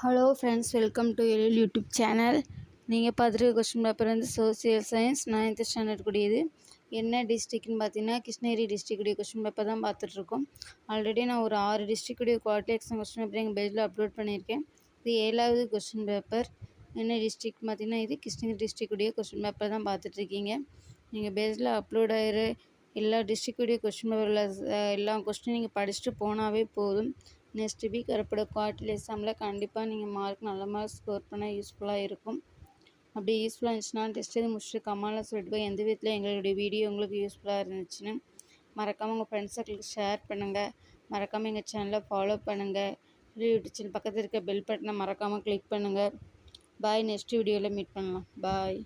Hello friends, welcome to Ezhil YouTube channel. நீங்கள் பார்த்துட்டு question paper வந்து சோசியல் சயின்ஸ் 9th ஸ்டாண்டர்ட் கூடியது. என்ன டிஸ்ட்ரிக்ட்னு பார்த்தீங்கன்னா கிருஷ்ணகிரி டிஸ்ட்ரிக்டுடைய கொஸ்டின் பேப்பர் தான் பார்த்துட்ருக்கோம். ஆல்ரெடி நான் ஒரு 6 டிஸ்ட்ரிக்டுடைய குவாலிட்டி எக்ஸாம் கொஸ்டின் பேப்பர் எங்கள் பேஜில் அப்லோட் பண்ணியிருக்கேன். இது 7வது கொஸ்டின் பேப்பர். என்ன டிஸ்ட்ரிக்ட் பார்த்தீங்கன்னா இது கிருஷ்ணகிரி டிஸ்ட்ரிக்டுடைய கொஸ்டின் பேப்பர் தான் பார்த்துட்ருக்கீங்க. நீங்கள் பேஜில் அப்லோட் ஆகிற எல்லா டிஸ்ட்ரிக்டுடைய கொஸ்டின் பேப்பரில் எல்லா கொஸ்டின் நீங்கள் படிச்சுட்டு போனாவே போதும். நெக்ஸ்ட் வீக் வரப்போட குவார்ட்டர்லி எக்ஸாமில் கண்டிப்பாக நீங்கள் நல்ல மார்க் ஸ்கோர் பண்ண யூஸ்ஃபுல்லாக இருக்கும். அப்படி யூஸ்ஃபுல்லாக இருந்துச்சுன்னா டெஸ்ட் எது முடிச்சுட்டு கமெண்ட்ல சொல்லிட்டு போய் எந்த விதத்தில் எங்களுடைய வீடியோ உங்களுக்கு யூஸ்ஃபுல்லாக இருந்துச்சுன்னு மறக்காமல் உங்கள் ஃப்ரெண்ட்ஸ் சர்க்கிளுக்கு ஷேர் பண்ணுங்கள். மறக்காமல் எங்கள் சேனலை ஃபாலோ பண்ணுங்கள். யூடியூப் சேனல் பக்கத்தில் இருக்க பெல் பட்டனை மறக்காமல் கிளிக் பண்ணுங்கள். பாய். நெக்ஸ்ட் வீடியோவில் மீட் பண்ணலாம். பாய்.